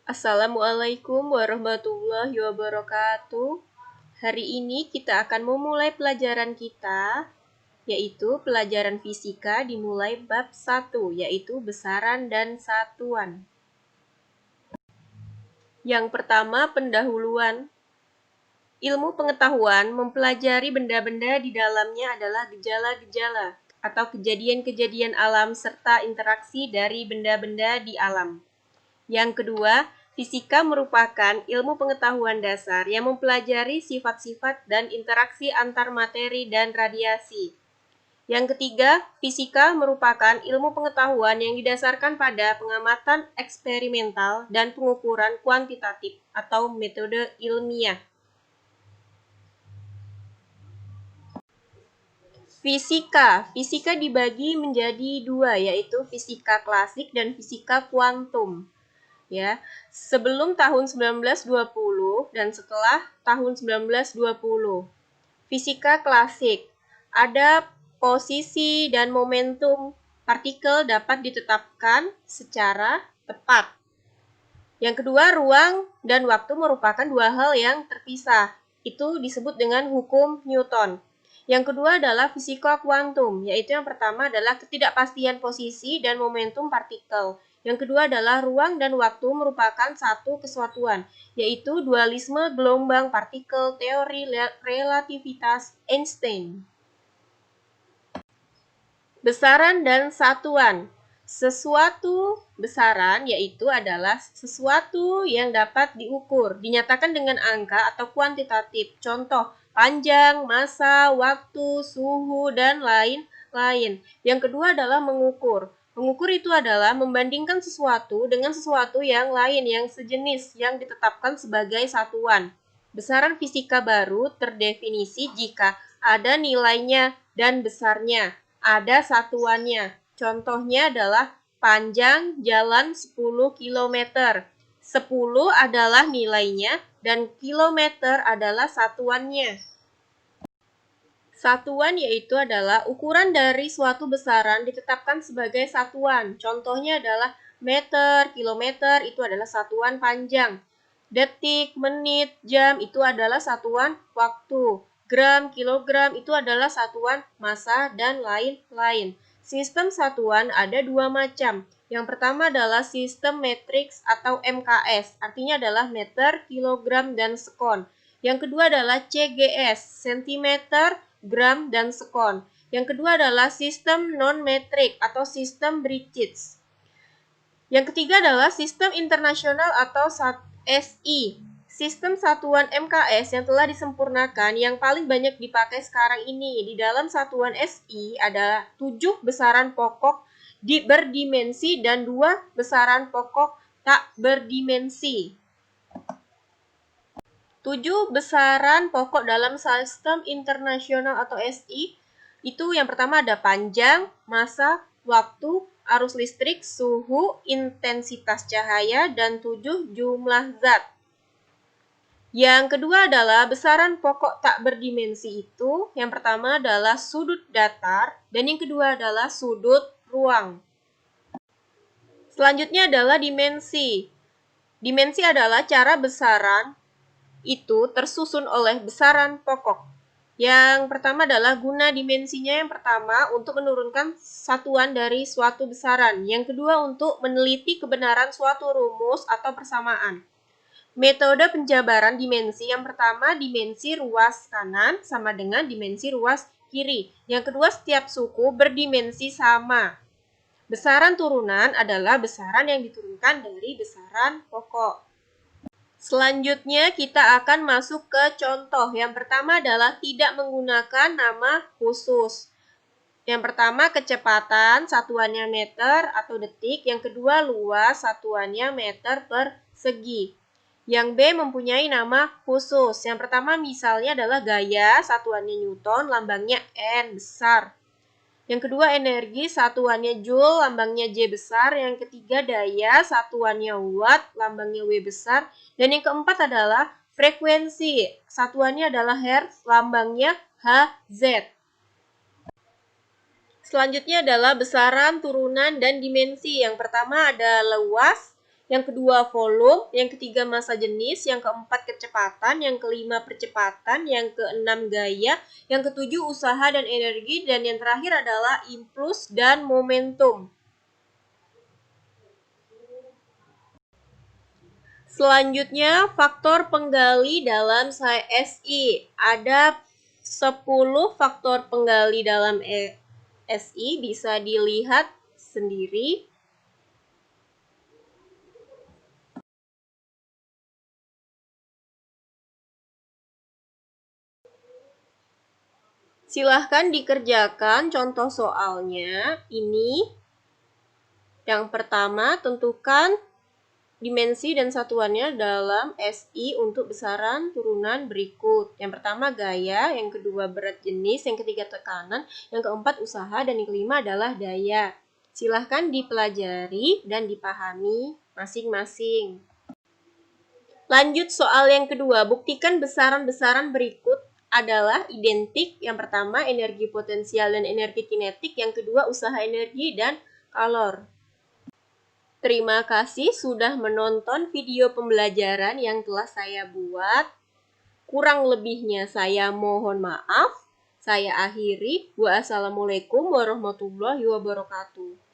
Assalamualaikum warahmatullahi wabarakatuh. Hari ini kita akan memulai pelajaran kita, yaitu pelajaran fisika dimulai bab 1, yaitu besaran dan satuan. Yang pertama, pendahuluan. Ilmu pengetahuan mempelajari benda-benda di dalamnya adalah gejala-gejala atau kejadian-kejadian alam serta interaksi dari benda-benda di alam. Yang kedua, fisika merupakan ilmu pengetahuan dasar yang mempelajari sifat-sifat dan interaksi antar materi dan radiasi. Yang ketiga, fisika merupakan ilmu pengetahuan yang didasarkan pada pengamatan eksperimental dan pengukuran kuantitatif atau metode ilmiah. Fisika dibagi menjadi dua, yaitu fisika klasik dan fisika kuantum. Ya, sebelum tahun 1920 dan setelah tahun 1920. Fisika klasik, ada posisi dan momentum partikel dapat ditetapkan secara tepat. Yang kedua, ruang dan waktu merupakan dua hal yang terpisah. Itu disebut dengan hukum Newton. Yang kedua adalah fisika kuantum, yaitu yang pertama adalah ketidakpastian posisi dan momentum partikel. Yang kedua adalah ruang dan waktu merupakan satu kesatuan, yaitu dualisme gelombang partikel teori relativitas Einstein. Besaran dan satuan. Sesuatu besaran yaitu adalah sesuatu yang dapat diukur, dinyatakan dengan angka atau kuantitatif. Contoh, panjang, massa, waktu, suhu, dan lain-lain. Yang kedua adalah mengukur. Mengukur itu adalah membandingkan sesuatu dengan sesuatu yang lain yang sejenis yang ditetapkan sebagai satuan. Besaran fisika baru terdefinisi jika ada nilainya dan besarnya. Ada satuannya. Contohnya adalah panjang jalan 10 km. 10 adalah nilainya dan kilometer adalah satuannya. Satuan yaitu adalah ukuran dari suatu besaran ditetapkan sebagai satuan. Contohnya adalah meter, kilometer itu adalah satuan panjang. Detik, menit, jam itu adalah satuan waktu. Gram, kilogram itu adalah satuan massa dan lain-lain. Sistem satuan ada dua macam. Yang pertama adalah sistem matriks atau MKS, artinya adalah meter, kilogram, dan sekon. Yang kedua adalah CGS, sentimeter, gram, dan sekon. Yang kedua adalah sistem non-metrik atau sistem British. Yang ketiga adalah sistem internasional atau SI. Sistem satuan MKS yang telah disempurnakan yang paling banyak dipakai sekarang ini. Di dalam satuan SI ada 7 besaran pokok berdimensi dan 2 besaran pokok tak berdimensi. 7 besaran pokok dalam sistem internasional atau SI itu yang pertama ada panjang, massa, waktu, arus listrik, suhu, intensitas cahaya, dan 7 jumlah zat. Yang kedua adalah besaran pokok tak berdimensi itu. Yang pertama adalah sudut datar dan yang kedua adalah sudut ruang. Selanjutnya adalah dimensi. Dimensi adalah cara besaran itu tersusun oleh besaran pokok. Yang pertama adalah guna dimensinya yang pertama untuk menurunkan satuan dari suatu besaran. Yang kedua untuk meneliti kebenaran suatu rumus atau persamaan. Metode penjabaran dimensi yang pertama dimensi ruas kanan sama dengan dimensi ruas kiri. Yang kedua setiap suku berdimensi sama. Besaran turunan adalah besaran yang diturunkan dari besaran pokok. Selanjutnya kita akan masuk ke contoh. Yang pertama adalah tidak menggunakan nama khusus. Yang pertama kecepatan, satuannya meter atau detik. Yang kedua luas, satuannya meter persegi. Yang B mempunyai nama khusus. Yang pertama misalnya adalah gaya, satuannya Newton, lambangnya N besar. Yang kedua energi, satuannya Joule, lambangnya J besar. Yang ketiga daya, satuannya Watt, lambangnya W besar. Dan yang keempat adalah frekuensi, satuannya adalah Hertz, lambangnya Hz. Selanjutnya adalah besaran, turunan, dan dimensi. Yang pertama ada luas, Yang kedua volume, yang ketiga massa jenis, yang keempat kecepatan, yang kelima percepatan, yang keenam gaya, yang ketujuh usaha dan energi, dan yang terakhir adalah impuls dan momentum. Selanjutnya, faktor penggali dalam SI. Ada 10 faktor penggali dalam SI, bisa dilihat sendiri. Silahkan dikerjakan contoh soalnya. Ini yang pertama, tentukan dimensi dan satuannya dalam SI untuk besaran turunan berikut. Yang pertama gaya, yang kedua berat jenis, yang ketiga tekanan, yang keempat usaha, dan yang kelima adalah daya. Silahkan dipelajari dan dipahami masing-masing. Lanjut soal yang kedua, buktikan besaran-besaran berikut adalah identik. Yang pertama energi potensial dan energi kinetik, yang kedua usaha energi dan kalor. Terima kasih sudah menonton video pembelajaran yang telah saya buat. Kurang lebihnya saya mohon maaf. Saya akhiri. Wassalamualaikum warahmatullahi wabarakatuh.